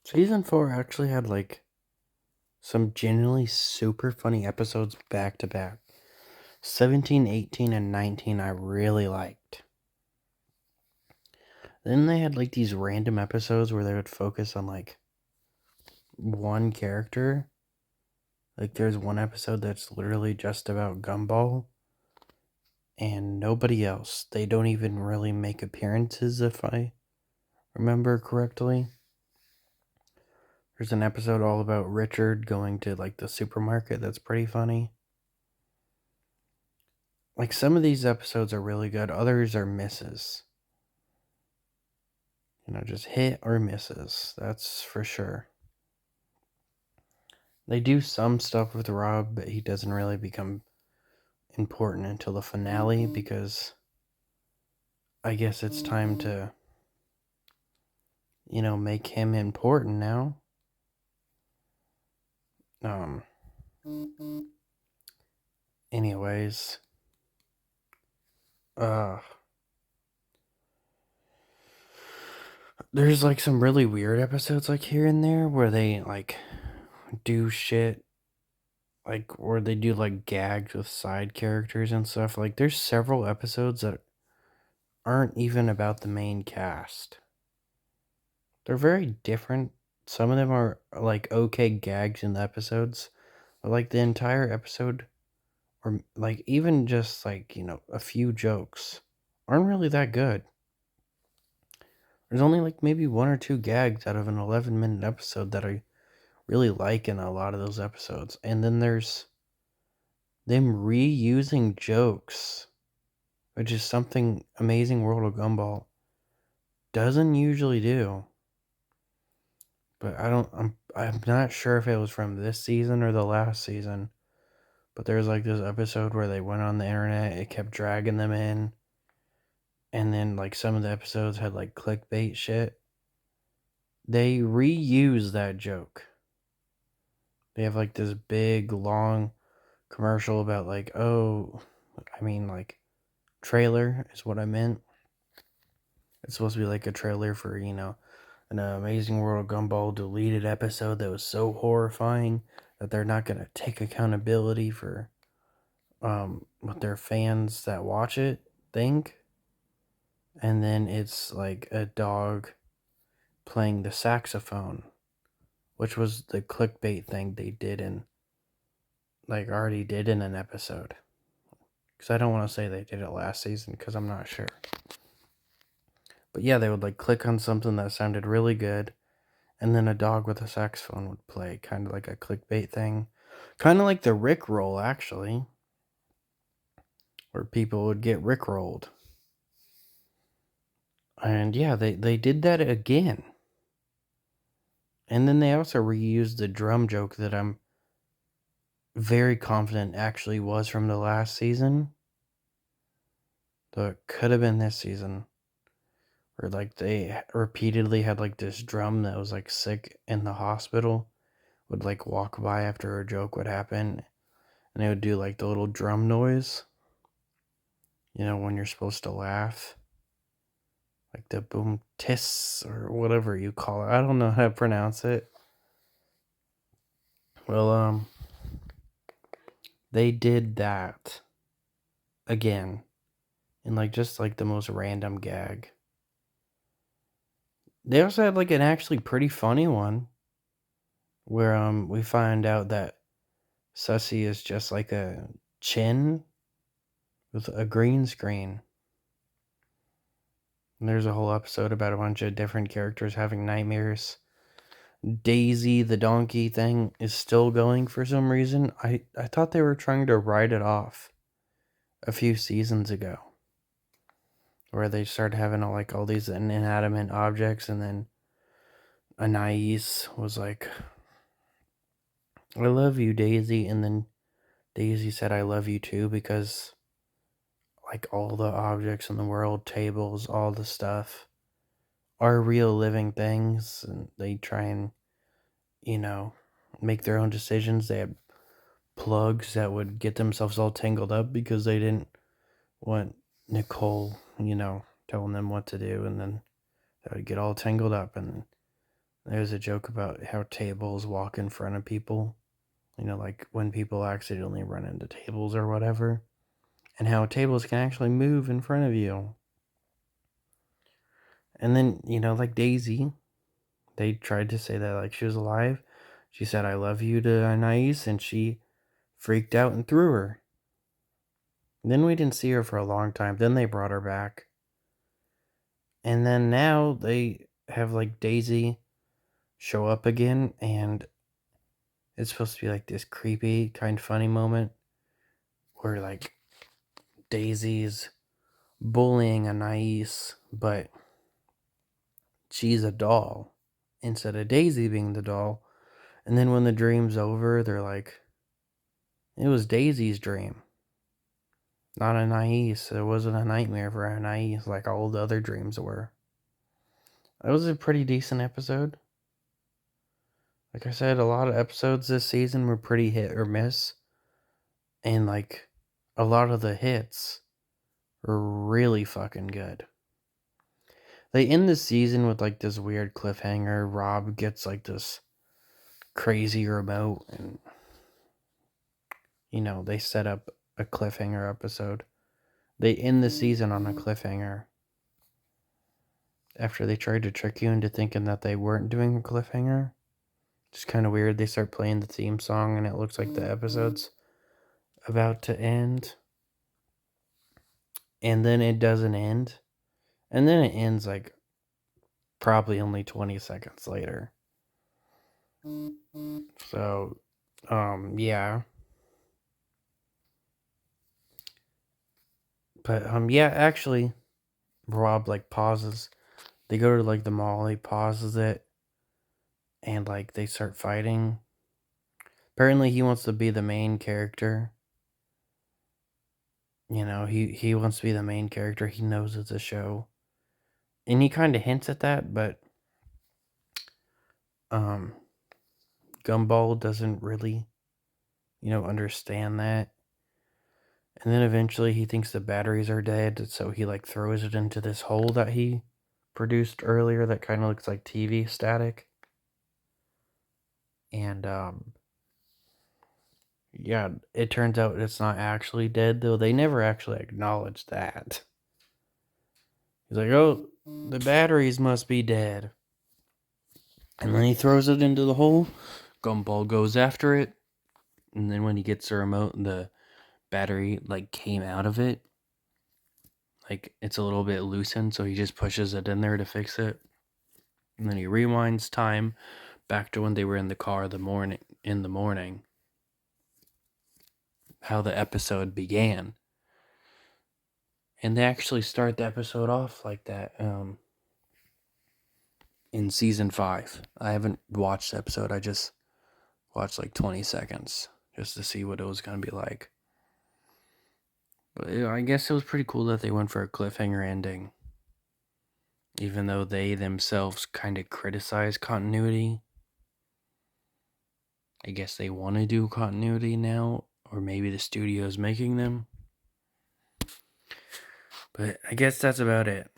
Season 4 actually had some genuinely super funny episodes back to back. 17, 18, and 19 I really liked. Then they had these random episodes where they would focus on one character. There's one episode that's literally just about Gumball and nobody else. They don't even really make appearances if I remember correctly. There's an episode all about Richard going to the supermarket that's pretty funny. Some of these episodes are really good, others are misses. Just hit or misses, that's for sure. They do some stuff with Rob, but he doesn't really become important until the finale because I guess it's time to, make him important now. Anyways, there's some really weird episodes here and there where they do shit where they do gags with side characters and stuff. There's several episodes that aren't even about the main cast. They're very different. Some of them are okay gags in the episodes, but the entire episode or even just a few jokes aren't really that good. There's only maybe one or two gags out of an 11-minute episode that I really like in a lot of those episodes. And then there's them reusing jokes, which is something Amazing World of Gumball doesn't usually do. But I'm not sure if it was from this season or the last season. But there's this episode where they went on the internet, it kept dragging them in. And then some of the episodes had clickbait shit. They reuse that joke. They have this big long commercial about trailer is what I meant. It's supposed to be a trailer for, an Amazing World of Gumball deleted episode that was so horrifying that they're not going to take accountability for what their fans that watch it think. And then it's a dog playing the saxophone, which was the clickbait thing they did in already did in an episode. Because I don't want to say they did it last season because I'm not sure. But yeah, they would click on something that sounded really good, and then a dog with a saxophone would play, kind of like a clickbait thing. Kind of like the Rickroll, actually, where people would get Rickrolled. And yeah, they did that again. And then they also reused the drum joke that I'm very confident actually was from the last season. Though it could have been this season. Where they repeatedly had this drum that was sick in the hospital would walk by after a joke would happen, and they would do the little drum noise, when you're supposed to laugh, the boom tiss or whatever you call it. I don't know how to pronounce it. Well, they did that again in just the most random gag. They also had an actually pretty funny one where we find out that Sussy is just a chin with a green screen. And there's a whole episode about a bunch of different characters having nightmares. Daisy the donkey thing is still going for some reason. I thought they were trying to write it off a few seasons ago, where they started having all these inanimate objects, and then Anais was like, I love you, Daisy, and then Daisy said I love you too, because all the objects in the world, tables, all the stuff, are real living things, and they try and, make their own decisions. They had plugs that would get themselves all tangled up because they didn't want Nicole, telling them what to do, and then they would get all tangled up, and There's a joke about how tables walk in front of people. Like when people accidentally run into tables or whatever. And how tables can actually move in front of you. And then, like Daisy, they tried to say that like she was alive. She said, "I love you" to Anais, and she freaked out and threw her. And then we didn't see her for a long time. Then they brought her back. And then now they have like Daisy show up again, and it's supposed to be like this creepy, kind of funny moment where like Daisy's bullying Anais, but she's a doll instead of Daisy being the doll. And then when the dream's over, they're like, it was Daisy's dream, not Anais. It wasn't a nightmare for Anais like all the other dreams were. It was a pretty decent episode. Like I said, a lot of episodes this season were pretty hit or miss. And like a lot of the hits were really fucking good. They end the season with like this weird cliffhanger. Rob gets like this crazy remote, and they set up a cliffhanger episode. They end the season on a cliffhanger after they tried to trick you into thinking that they weren't doing a cliffhanger. It's kind of weird. They start playing the theme song and it looks like the episode's about to end. And then it doesn't end. And then it ends like probably only 20 seconds later. So, yeah. But, yeah, actually, Rob, like, pauses. They go to, like, the mall. He pauses it. And, like, they start fighting. Apparently, he wants to be the main character. He wants to be the main character. He knows it's a show. And he kind of hints at that, but Gumball doesn't really, understand that. And then eventually he thinks the batteries are dead, so he like throws it into this hole that he produced earlier that kind of looks like TV static. And yeah, it turns out it's not actually dead, though they never actually acknowledged that. He's like, "Oh, the batteries must be dead." And then he throws it into the hole. Gumball goes after it. And then when he gets the remote, the battery like came out of it. Like it's a little bit loosened, so he just pushes it in there to fix it. And then he rewinds time back to when they were in the car in the morning. How the episode began. And they actually start the episode off like that in season 5. I haven't watched the episode. I just watched like 20 seconds just to see what it was going to be like. But I guess it was pretty cool that they went for a cliffhanger ending. Even though they themselves kind of criticize continuity. I guess they want to do continuity now. Or maybe the studio's making them. But I guess that's about it.